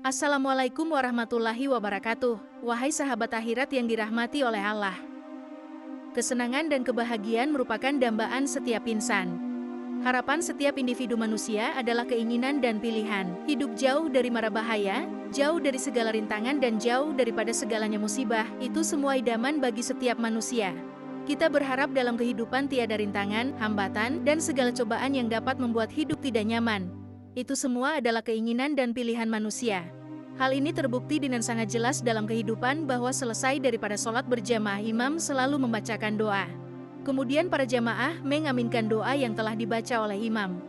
Assalamualaikum warahmatullahi wabarakatuh. Wahai sahabat akhirat yang dirahmati oleh Allah. Kesenangan dan kebahagiaan merupakan dambaan setiap insan. Harapan setiap individu manusia adalah keinginan dan pilihan. Hidup jauh dari mara bahaya, jauh dari segala rintangan dan jauh daripada segalanya musibah. Itu semua idaman bagi setiap manusia. Kita berharap dalam kehidupan tiada rintangan, hambatan, dan segala cobaan yang dapat membuat hidup tidak nyaman. Itu semua adalah keinginan dan pilihan manusia. Hal ini terbukti dengan sangat jelas dalam kehidupan bahwa selesai daripada sholat berjamaah imam selalu membacakan doa. Kemudian para jamaah mengaminkan doa yang telah dibaca oleh imam.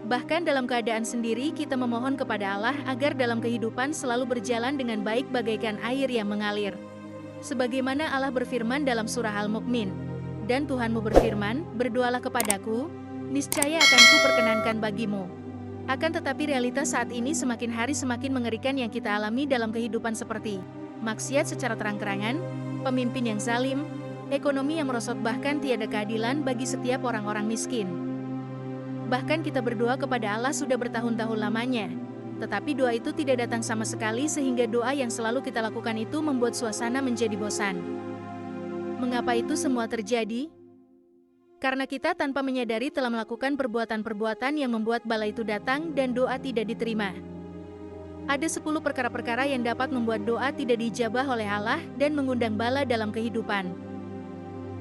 Bahkan dalam keadaan sendiri kita memohon kepada Allah agar dalam kehidupan selalu berjalan dengan baik bagaikan air yang mengalir. Sebagaimana Allah berfirman dalam surah Al-Mu'min, "Dan Tuhanmu berfirman, berdoalah kepadaku, niscaya akan kuperkenankan bagimu." Akan tetapi realitas saat ini semakin hari semakin mengerikan yang kita alami dalam kehidupan seperti maksiat secara terang-terangan, pemimpin yang zalim, ekonomi yang merosot bahkan tiada keadilan bagi setiap orang-orang miskin. Bahkan kita berdoa kepada Allah sudah bertahun-tahun lamanya, tetapi doa itu tidak datang sama sekali sehingga doa yang selalu kita lakukan itu membuat suasana menjadi bosan. Mengapa itu semua terjadi? Karena kita tanpa menyadari telah melakukan perbuatan-perbuatan yang membuat bala itu datang dan doa tidak diterima. Ada 10 perkara-perkara yang dapat membuat doa tidak diijabah oleh Allah dan mengundang bala dalam kehidupan.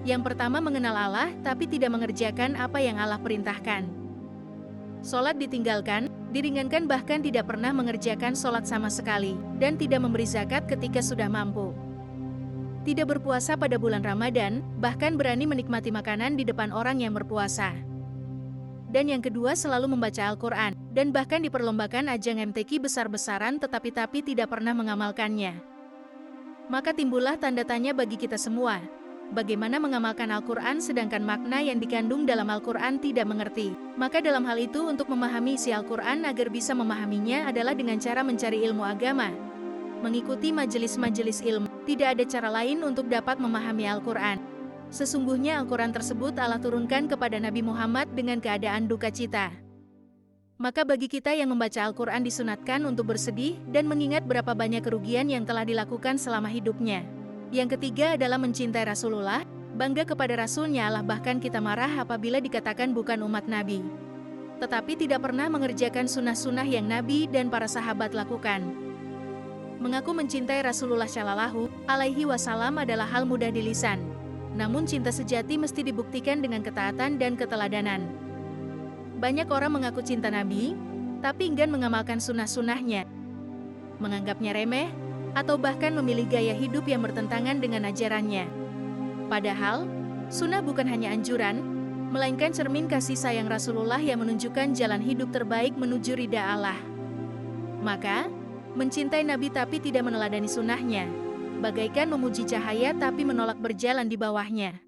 Yang pertama, mengenal Allah tapi tidak mengerjakan apa yang Allah perintahkan. Sholat ditinggalkan, diringankan bahkan tidak pernah mengerjakan sholat sama sekali, dan tidak memberi zakat ketika sudah mampu. Tidak berpuasa pada bulan Ramadan, bahkan berani menikmati makanan di depan orang yang berpuasa. Dan yang kedua, selalu membaca Al-Quran, dan bahkan diperlombakan ajang MTQ besar-besaran tetapi tidak pernah mengamalkannya. Maka timbullah tanda tanya bagi kita semua. Bagaimana mengamalkan Al-Quran sedangkan makna yang dikandung dalam Al-Quran tidak mengerti? Maka dalam hal itu untuk memahami isi Al-Quran agar bisa memahaminya adalah dengan cara mencari ilmu agama. Mengikuti majelis-majelis ilmu, tidak ada cara lain untuk dapat memahami Al-Quran. Sesungguhnya Al-Quran tersebut Allah turunkan kepada Nabi Muhammad dengan keadaan duka cita. Maka bagi kita yang membaca Al-Quran disunatkan untuk bersedih dan mengingat berapa banyak kerugian yang telah dilakukan selama hidupnya. Yang ketiga adalah mencintai Rasulullah, bangga kepada Rasulnya Allah, bahkan kita marah apabila dikatakan bukan umat Nabi. Tetapi tidak pernah mengerjakan sunnah-sunnah yang Nabi dan para sahabat lakukan. Mengaku mencintai Rasulullah Shallallahu Alaihi Wasallam adalah hal mudah di lisan. Namun cinta sejati mesti dibuktikan dengan ketaatan dan keteladanan. Banyak orang mengaku cinta Nabi, tapi enggan mengamalkan sunnah-sunnahnya. Menganggapnya remeh, atau bahkan memilih gaya hidup yang bertentangan dengan ajarannya. Padahal, sunnah bukan hanya anjuran, melainkan cermin kasih sayang Rasulullah yang menunjukkan jalan hidup terbaik menuju ridha Allah. Maka, mencintai Nabi tapi tidak meneladani sunnahnya, bagaikan memuji cahaya tapi menolak berjalan di bawahnya.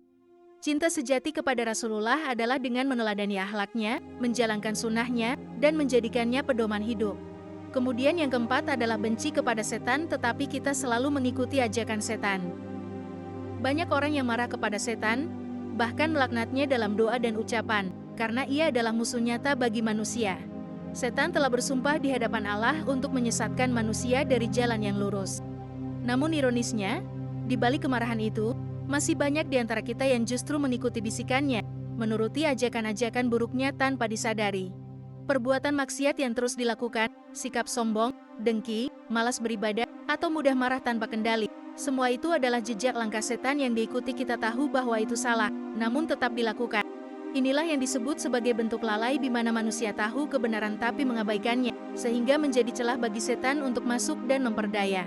Cinta sejati kepada Rasulullah adalah dengan meneladani akhlaknya, menjalankan sunnahnya, dan menjadikannya pedoman hidup. Kemudian yang keempat adalah benci kepada setan tetapi kita selalu mengikuti ajakan setan. Banyak orang yang marah kepada setan, bahkan melaknatnya dalam doa dan ucapan, karena ia adalah musuh nyata bagi manusia. Setan telah bersumpah di hadapan Allah untuk menyesatkan manusia dari jalan yang lurus. Namun ironisnya, di balik kemarahan itu, masih banyak di antara kita yang justru mengikuti bisikannya, menuruti ajakan-ajakan buruknya tanpa disadari. Perbuatan maksiat yang terus dilakukan, sikap sombong, dengki, malas beribadah, atau mudah marah tanpa kendali, semua itu adalah jejak langkah setan yang diikuti. Kita tahu bahwa itu salah, namun tetap dilakukan. Inilah yang disebut sebagai bentuk lalai di mana manusia tahu kebenaran tapi mengabaikannya, sehingga menjadi celah bagi setan untuk masuk dan memperdaya.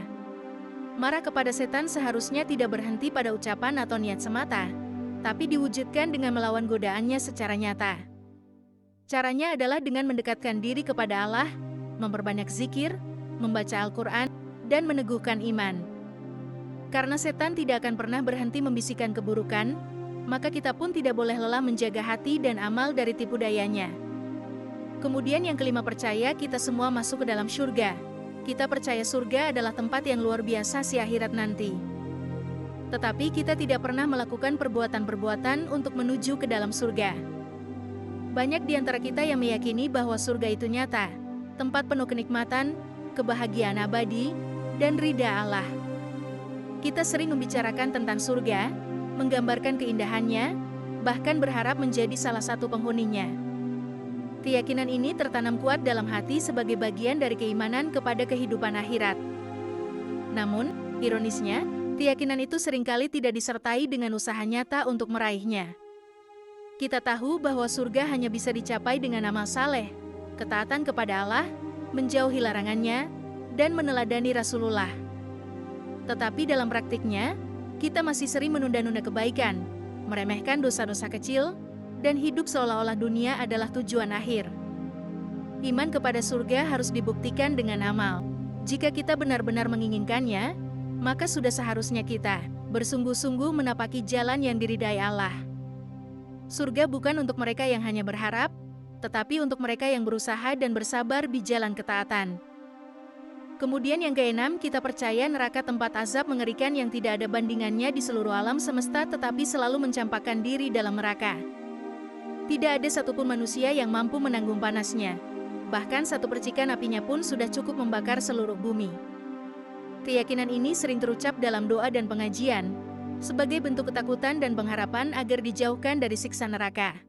Marah kepada setan seharusnya tidak berhenti pada ucapan atau niat semata, tapi diwujudkan dengan melawan godaannya secara nyata. Caranya adalah dengan mendekatkan diri kepada Allah, memperbanyak zikir, membaca Al-Quran, dan meneguhkan iman. Karena setan tidak akan pernah berhenti membisikkan keburukan, maka kita pun tidak boleh lelah menjaga hati dan amal dari tipu dayanya. Kemudian yang kelima, percaya kita semua masuk ke dalam surga. Kita percaya surga adalah tempat yang luar biasa si akhirat nanti. Tetapi kita tidak pernah melakukan perbuatan-perbuatan untuk menuju ke dalam surga. Banyak di antara kita yang meyakini bahwa surga itu nyata, tempat penuh kenikmatan, kebahagiaan abadi, dan ridha Allah. Kita sering membicarakan tentang surga, menggambarkan keindahannya, bahkan berharap menjadi salah satu penghuninya. Keyakinan ini tertanam kuat dalam hati sebagai bagian dari keimanan kepada kehidupan akhirat. Namun, ironisnya, keyakinan itu seringkali tidak disertai dengan usaha nyata untuk meraihnya. Kita tahu bahwa surga hanya bisa dicapai dengan amal saleh, ketaatan kepada Allah, menjauhi larangannya, dan meneladani Rasulullah. Tetapi dalam praktiknya, kita masih sering menunda-nunda kebaikan, meremehkan dosa-dosa kecil, dan hidup seolah-olah dunia adalah tujuan akhir. Iman kepada surga harus dibuktikan dengan amal. Jika kita benar-benar menginginkannya, maka sudah seharusnya kita bersungguh-sungguh menapaki jalan yang diridai Allah. Surga bukan untuk mereka yang hanya berharap, tetapi untuk mereka yang berusaha dan bersabar di jalan ketaatan. Kemudian yang keenam, kita percaya neraka tempat azab mengerikan yang tidak ada bandingannya di seluruh alam semesta tetapi selalu mencampakkan diri dalam neraka. Tidak ada satupun manusia yang mampu menanggung panasnya. Bahkan satu percikan apinya pun sudah cukup membakar seluruh bumi. Keyakinan ini sering terucap dalam doa dan pengajian, sebagai bentuk ketakutan dan pengharapan agar dijauhkan dari siksa neraka.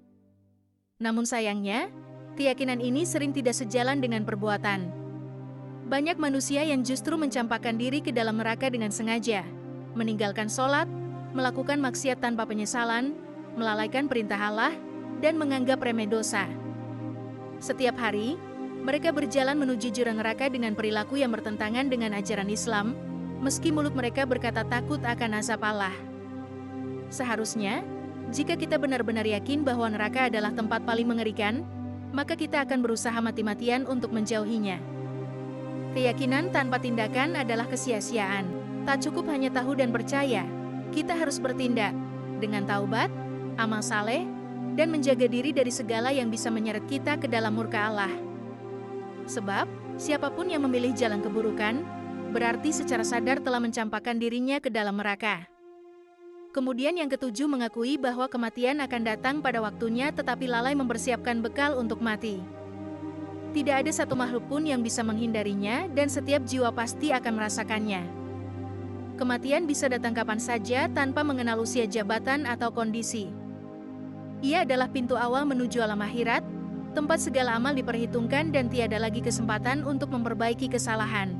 Namun sayangnya, keyakinan ini sering tidak sejalan dengan perbuatan. Banyak manusia yang justru mencampakkan diri ke dalam neraka dengan sengaja, meninggalkan sholat, melakukan maksiat tanpa penyesalan, melalaikan perintah Allah, dan menganggap remeh dosa. Setiap hari, mereka berjalan menuju jurang neraka dengan perilaku yang bertentangan dengan ajaran Islam, meski mulut mereka berkata takut akan azab Allah. Seharusnya, jika kita benar-benar yakin bahwa neraka adalah tempat paling mengerikan, maka kita akan berusaha mati-matian untuk menjauhinya. Keyakinan tanpa tindakan adalah kesia-siaan. Tak cukup hanya tahu dan percaya, kita harus bertindak dengan taubat, amal saleh, dan menjaga diri dari segala yang bisa menyeret kita ke dalam murka Allah. Sebab, siapapun yang memilih jalan keburukan, berarti secara sadar telah mencampakkan dirinya ke dalam neraka. Kemudian yang ketujuh, mengakui bahwa kematian akan datang pada waktunya tetapi lalai mempersiapkan bekal untuk mati. Tidak ada satu makhluk pun yang bisa menghindarinya dan setiap jiwa pasti akan merasakannya. Kematian bisa datang kapan saja tanpa mengenal usia, jabatan, atau kondisi. Ia adalah pintu awal menuju alam akhirat, tempat segala amal diperhitungkan dan tiada lagi kesempatan untuk memperbaiki kesalahan.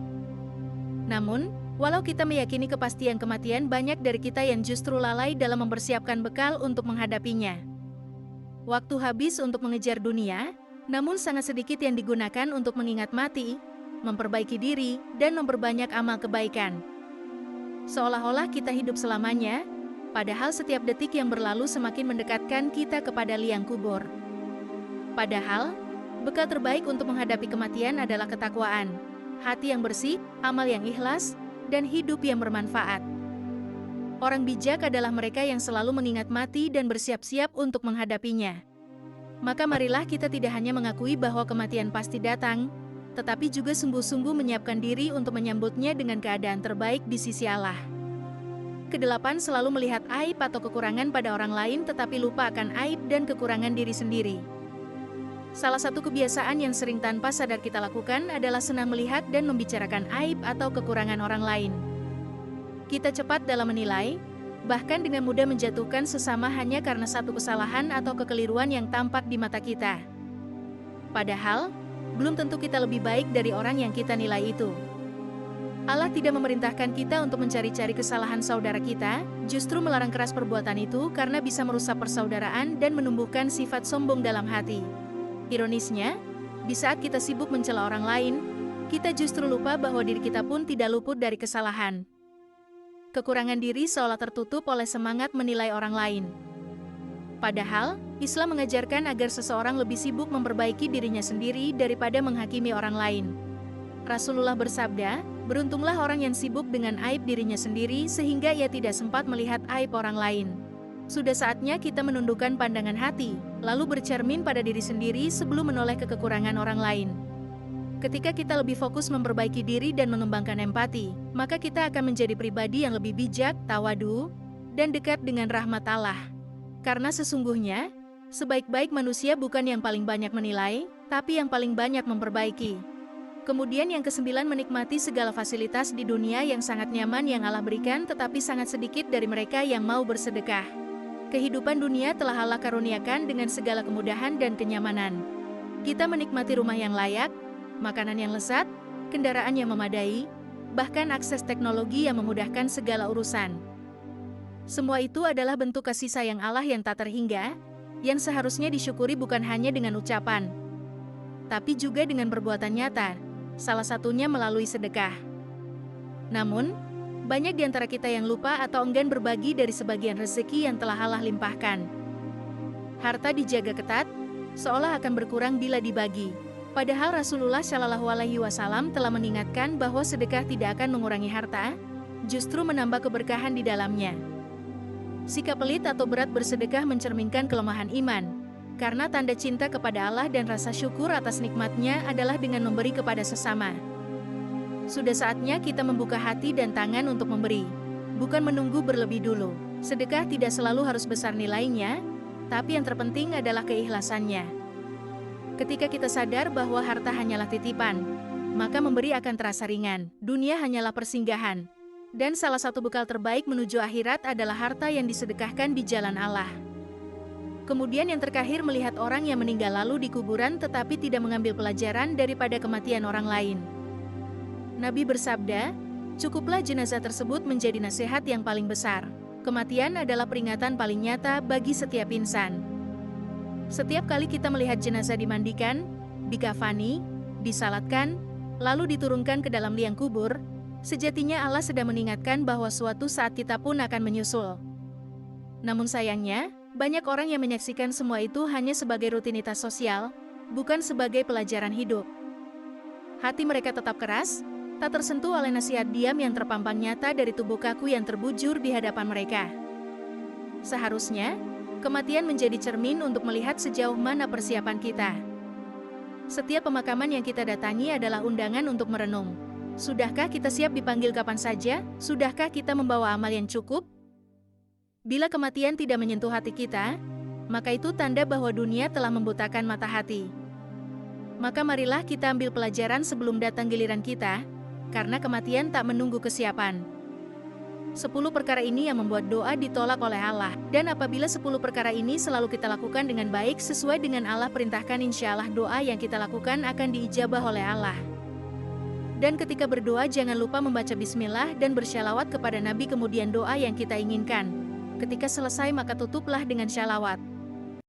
Namun, walau kita meyakini kepastian kematian, banyak dari kita yang justru lalai dalam mempersiapkan bekal untuk menghadapinya. Waktu habis untuk mengejar dunia, namun sangat sedikit yang digunakan untuk mengingat mati, memperbaiki diri, dan memperbanyak amal kebaikan. Seolah-olah kita hidup selamanya, padahal setiap detik yang berlalu semakin mendekatkan kita kepada liang kubur. Padahal, bekal terbaik untuk menghadapi kematian adalah ketakwaan, hati yang bersih, amal yang ikhlas, dan hidup yang bermanfaat. Orang bijak adalah mereka yang selalu mengingat mati dan bersiap-siap untuk menghadapinya. Maka marilah kita tidak hanya mengakui bahwa kematian pasti datang, tetapi juga sungguh-sungguh menyiapkan diri untuk menyambutnya dengan keadaan terbaik di sisi Allah. Kedelapan, selalu melihat aib atau kekurangan pada orang lain tetapi lupa akan aib dan kekurangan diri sendiri. Salah satu kebiasaan yang sering tanpa sadar kita lakukan adalah senang melihat dan membicarakan aib atau kekurangan orang lain. Kita cepat dalam menilai, bahkan dengan mudah menjatuhkan sesama hanya karena satu kesalahan atau kekeliruan yang tampak di mata kita. Padahal, belum tentu kita lebih baik dari orang yang kita nilai itu. Allah tidak memerintahkan kita untuk mencari-cari kesalahan saudara kita, justru melarang keras perbuatan itu karena bisa merusak persaudaraan dan menumbuhkan sifat sombong dalam hati. Ironisnya, di saat kita sibuk mencela orang lain, kita justru lupa bahwa diri kita pun tidak luput dari kesalahan. Kekurangan diri seolah tertutup oleh semangat menilai orang lain. Padahal, Islam mengajarkan agar seseorang lebih sibuk memperbaiki dirinya sendiri daripada menghakimi orang lain. Rasulullah bersabda, beruntunglah orang yang sibuk dengan aib dirinya sendiri sehingga ia tidak sempat melihat aib orang lain. Sudah saatnya kita menundukkan pandangan hati, lalu bercermin pada diri sendiri sebelum menoleh ke kekurangan orang lain. Ketika kita lebih fokus memperbaiki diri dan mengembangkan empati, maka kita akan menjadi pribadi yang lebih bijak, tawadu, dan dekat dengan rahmat Allah. Karena sesungguhnya, sebaik-baik manusia bukan yang paling banyak menilai, tapi yang paling banyak memperbaiki. Kemudian yang kesembilan, menikmati segala fasilitas di dunia yang sangat nyaman yang Allah berikan, tetapi sangat sedikit dari mereka yang mau bersedekah. Kehidupan dunia telah Allah karuniakan dengan segala kemudahan dan kenyamanan. Kita menikmati rumah yang layak, makanan yang lezat, kendaraan yang memadai, bahkan akses teknologi yang memudahkan segala urusan. Semua itu adalah bentuk kasih sayang Allah yang tak terhingga, yang seharusnya disyukuri bukan hanya dengan ucapan, tapi juga dengan perbuatan nyata, salah satunya melalui sedekah. Namun, banyak di antara kita yang lupa atau enggan berbagi dari sebagian rezeki yang telah Allah limpahkan. Harta dijaga ketat, seolah akan berkurang bila dibagi. Padahal Rasulullah Shallallahu Alaihi Wasallam telah mengingatkan bahwa sedekah tidak akan mengurangi harta, justru menambah keberkahan di dalamnya. Sikap pelit atau berat bersedekah mencerminkan kelemahan iman, karena tanda cinta kepada Allah dan rasa syukur atas nikmatnya adalah dengan memberi kepada sesama. Sudah saatnya kita membuka hati dan tangan untuk memberi, bukan menunggu berlebih dulu. Sedekah tidak selalu harus besar nilainya, tapi yang terpenting adalah keikhlasannya. Ketika kita sadar bahwa harta hanyalah titipan, maka memberi akan terasa ringan. Dunia hanyalah persinggahan, dan salah satu bekal terbaik menuju akhirat adalah harta yang disedekahkan di jalan Allah. Kemudian yang terakhir, melihat orang yang meninggal lalu di kuburan tetapi tidak mengambil pelajaran daripada kematian orang lain. Nabi bersabda, cukuplah jenazah tersebut menjadi nasihat yang paling besar. Kematian adalah peringatan paling nyata bagi setiap insan. Setiap kali kita melihat jenazah dimandikan, dikafani, disalatkan, lalu diturunkan ke dalam liang kubur, sejatinya Allah sedang mengingatkan bahwa suatu saat kita pun akan menyusul. Namun sayangnya, banyak orang yang menyaksikan semua itu hanya sebagai rutinitas sosial, bukan sebagai pelajaran hidup. Hati mereka tetap keras, tak tersentuh oleh nasihat diam yang terpampang nyata dari tubuh kaku yang terbujur di hadapan mereka. Seharusnya, kematian menjadi cermin untuk melihat sejauh mana persiapan kita. Setiap pemakaman yang kita datangi adalah undangan untuk merenung. Sudahkah kita siap dipanggil kapan saja? Sudahkah kita membawa amal yang cukup? Bila kematian tidak menyentuh hati kita, maka itu tanda bahwa dunia telah membutakan mata hati. Maka marilah kita ambil pelajaran sebelum datang giliran kita, karena kematian tak menunggu kesiapan. 10 perkara ini yang membuat doa ditolak oleh Allah, dan apabila 10 perkara ini selalu kita lakukan dengan baik sesuai dengan Allah perintahkan, insya Allah doa yang kita lakukan akan diijabah oleh Allah. Dan ketika berdoa jangan lupa membaca bismillah dan bersyalawat kepada Nabi, kemudian doa yang kita inginkan. Ketika selesai maka tutuplah dengan syalawat.